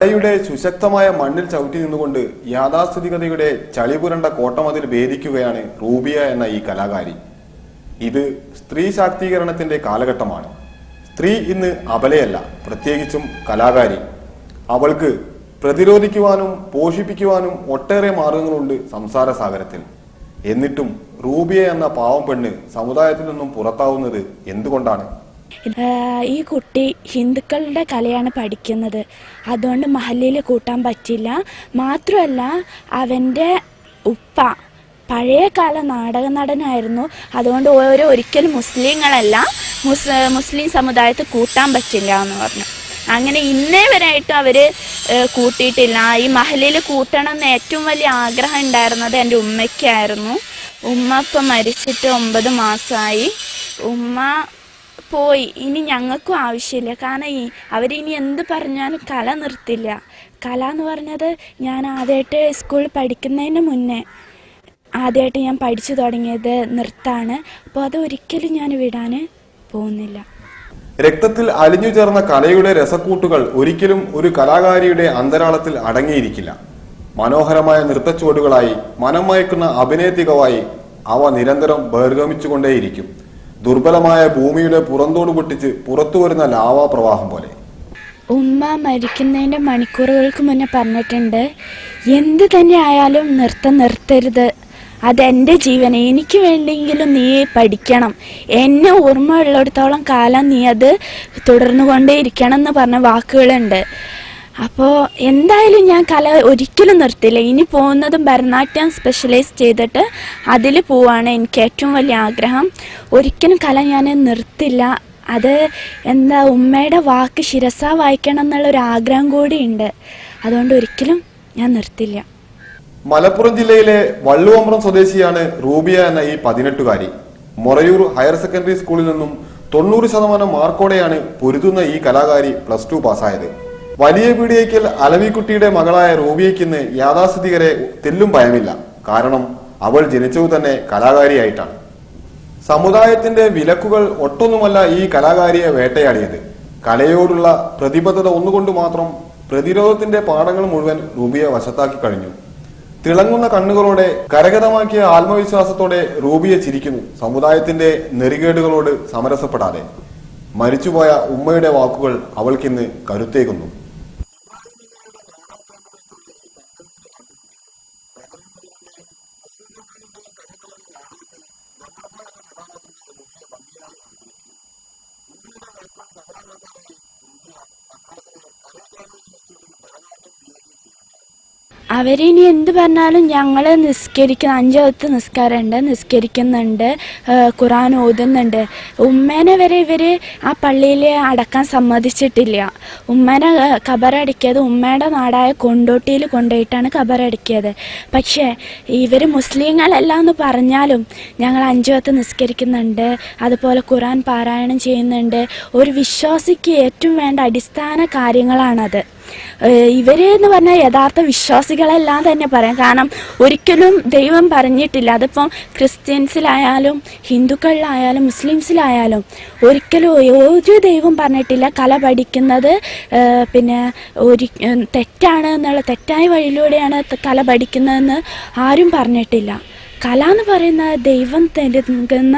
കലയുടെ സുശക്തമായ മണ്ണിൽ ചവിട്ടി നിന്നുകൊണ്ട് യാഥാസ്ഥിതികതയുടെ ചളിപുരണ്ട കോട്ടമതിൽ ഭേദിക്കുകയാണ് റൂബിയ എന്ന ഈ കലാകാരി. ഇത് സ്ത്രീ ശാക്തീകരണത്തിന്റെ കാലഘട്ടമാണ്. സ്ത്രീ ഇന്ന് അബലയല്ല, പ്രത്യേകിച്ചും കലാകാരി. അവൾക്ക് പ്രതിരോധിക്കുവാനും പോഷിപ്പിക്കുവാനും ഒട്ടേറെ മാർഗങ്ങളുണ്ട് സംസാര സാഗരത്തിൽ. എന്നിട്ടും റൂബിയ എന്ന പാവം പെണ്ണ് സമുദായത്തിൽ നിന്നും പുറത്താവുന്നത് എന്തുകൊണ്ടാണ്? ഈ കുട്ടി ഹിന്ദുക്കളുടെ കലയാണ് പഠിക്കുന്നത്, അതുകൊണ്ട് മഹല്ലിൽ കൂട്ടാൻ പറ്റില്ല. മാത്രമല്ല അവൻ്റെ ഉപ്പ പഴയകാല നാടക നടനായിരുന്നു, അതുകൊണ്ട് ഒരിക്കലും മുസ്ലിങ്ങളല്ല മുസ്ലിം സമുദായത്തെ കൂട്ടാൻ പറ്റില്ല എന്ന് പറഞ്ഞു. അങ്ങനെ ഇന്നേ വരെയായിട്ടും അവർ കൂട്ടിയിട്ടില്ല. ഈ മഹല്ലിൽ കൂട്ടണം എന്ന് ഏറ്റവും വലിയ ആഗ്രഹം ഉണ്ടായിരുന്നത് എൻ്റെ ഉമ്മയ്ക്കായിരുന്നു. ഉമ്മ ഇപ്പം മരിച്ചിട്ട് 9 മാസമായി. ഉമ്മ പോയി. ഇനി ഞങ്ങൾക്കും ആവശ്യമില്ല, കാരണം അവരിനി എന്ത് പറഞ്ഞാലും കല നിർത്തില്ല. കല എന്ന് പറഞ്ഞത് ഞാൻ ആദ്യമായിട്ട് സ്കൂളിൽ പഠിക്കുന്നതിന് മുന്നേ ആദ്യമായിട്ട് ഞാൻ പഠിച്ചു തുടങ്ങിയത് നൃത്തമാണ്. അപ്പോൾ അത് ഒരിക്കലും ഞാൻ വിടാൻ പോകുന്നില്ല. രക്തത്തിൽ അലിഞ്ഞു ചേർന്ന കലയുടെ രസക്കൂട്ടുകൾ ഒരിക്കലും ഒരു കലാകാരിയുടെ അന്തരാളത്തിൽ അടങ്ങിയിരിക്കില്ല. മനോഹരമായ നൃത്തച്ചുവടുകളായി മനം മയക്കുന്ന അഭിനയത്തികവായി അവ നിരന്തരം ബഹിർഗമിച്ചുകൊണ്ടേയിരിക്കും. ദുർബലമായ ഭൂമിയുടെ പുറന്തോട് പൊട്ടിച്ച് പുറത്തു വരുന്ന ലാവാ പ്രവാഹം പോലെ. ഉമ്മ മരിക്കുന്നതിൻ്റെ മണിക്കൂറുകൾക്ക് മുന്നേ പറഞ്ഞിട്ടുണ്ട്, എന്ത് തന്നെ ആയാലും നൃത്തം നിർത്തരുത്, അതെൻ്റെ ജീവൻ, എനിക്ക് വേണ്ടിയെങ്കിലും നീ പഠിക്കണം, എന്നെ ഓർമ്മയുള്ളിടത്തോളം കാലം നീ അത് തുടർന്നു കൊണ്ടേയിരിക്കണം എന്ന് പറഞ്ഞ വാക്കുകളുണ്ട്. അപ്പോൾ എന്തായാലും ഞാൻ കല ഒരിക്കലും നിർത്തില്ല. ഇനി പോകുന്നതും ഭരതനാട്യം സ്പെഷ്യലൈസ് ചെയ്തിട്ട് അതിൽ പോവാണ് എനിക്ക് ഏറ്റവും വലിയ ആഗ്രഹം. ഒരിക്കലും കല ഞാൻ നിർത്തില്ല. അത് ഉമ്മയുടെ വാക്ക് ശിരസ വായിക്കണം എന്നുള്ളൊരു ആഗ്രഹം കൂടിയുണ്ട്, അതുകൊണ്ട് ഒരിക്കലും ഞാൻ നിർത്തില്ല. മലപ്പുറം ജില്ലയിലെ വള്ളുവമ്പ്രം സ്വദേശിയാണ് റൂബിയ എന്ന ഈ 18കാരി. മൊറയൂർ ഹയർ സെക്കൻഡറി സ്കൂളിൽ നിന്നും 90% മാർക്കോടെയാണ് പൊരുതുന്ന ഈ കലാകാരി +2 പാസ്സായത്. വലിയ പീടികയ്ക്കൽ അലവിക്കുട്ടിയുടെ മകളായ റൂബിയയ്ക്കിന്ന് യാഥാസ്ഥിതികരെ തെല്ലും ഭയമില്ല. കാരണം അവൾ ജനിച്ചത് തന്നെ കലാകാരിയായിട്ടാണ്. സമുദായത്തിന്റെ വിലക്കുകൾ ഒട്ടൊന്നുമല്ല ഈ കലാകാരിയെ വേട്ടയാടിയത്. കലയോടുള്ള പ്രതിബദ്ധത ഒന്നുകൊണ്ട് മാത്രം പ്രതിരോധത്തിന്റെ പാഠങ്ങൾ മുഴുവൻ റൂബിയ വശത്താക്കി കഴിഞ്ഞു. തിളങ്ങുന്ന കണ്ണുകളോടെ കരഗതമാക്കിയ ആത്മവിശ്വാസത്തോടെ റൂബിയ ചിരിക്കുന്നു, സമുദായത്തിന്റെ നെറികേടുകളോട് സമരസപ്പെടാതെ. മരിച്ചുപോയ ഉമ്മയുടെ വാക്കുകൾ അവൾക്കിന്ന് കരുത്തേകുന്നു. അവരിനി എന്ത് പറഞ്ഞാലും ഞങ്ങൾ നിസ്കരിക്കുന്ന 5 വക്ത് നിസ്കാരമുണ്ട്, നിസ്കരിക്കുന്നുണ്ട്, ഖുർആൻ ഓതുന്നുണ്ട്. ഉമ്മേനെ വരെ ഇവർ ആ പള്ളിയിൽ അടക്കാൻ സമ്മതിച്ചിട്ടില്ല. ഉമ്മേനെ ഖബറടക്കിയത് ഉമ്മയുടെ നാടായ കൊണ്ടോട്ടിയിൽ കൊണ്ടുപോയിട്ടാണ് ഖബറടക്കിയത്. പക്ഷേ ഇവർ മുസ്ലിങ്ങളല്ല എന്ന് പറഞ്ഞാലും ഞങ്ങൾ 5 വക്ത് നിസ്കരിക്കുന്നുണ്ട്, അതുപോലെ ഖുർആൻ പാരായണം ചെയ്യുന്നുണ്ട്. ഒരു വിശ്വാസിക്ക് ഏറ്റവും വേണ്ട അടിസ്ഥാന കാര്യങ്ങളാണത്. ഇവരെന്ന് പറഞ്ഞാൽ യഥാർത്ഥ വിശ്വാസികളെല്ലാം തന്നെ പറയാം. കാരണം ഒരിക്കലും ദൈവം പറഞ്ഞിട്ടില്ല, അതിപ്പം ക്രിസ്ത്യൻസിലായാലും ഹിന്ദുക്കളിലായാലും മുസ്ലിംസിലായാലും ഒരിക്കലും ഒരു ദൈവം പറഞ്ഞിട്ടില്ല കല പഠിക്കുന്നത് തെറ്റാണ് എന്നുള്ള, തെറ്റായ വഴിയിലൂടെയാണ് കല പഠിക്കുന്നതെന്ന് ആരും പറഞ്ഞിട്ടില്ല. കല എന്ന് പറയുന്നത് ദൈവം നൽകുന്ന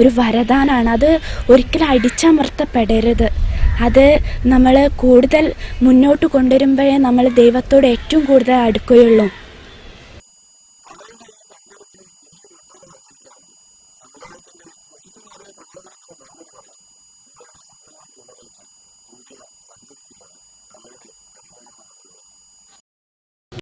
ഒരു വരദാനാണ്. അത് ഒരിക്കലും അടിച്ചമർത്തപ്പെടരുത്. അത് നമ്മൾ കൂടുതൽ മുന്നോട്ട് കൊണ്ടുവരുമ്പോഴേ നമ്മൾ ദൈവത്തോട് ഏറ്റവും കൂടുതൽ അടുക്കുകയുള്ളൂ.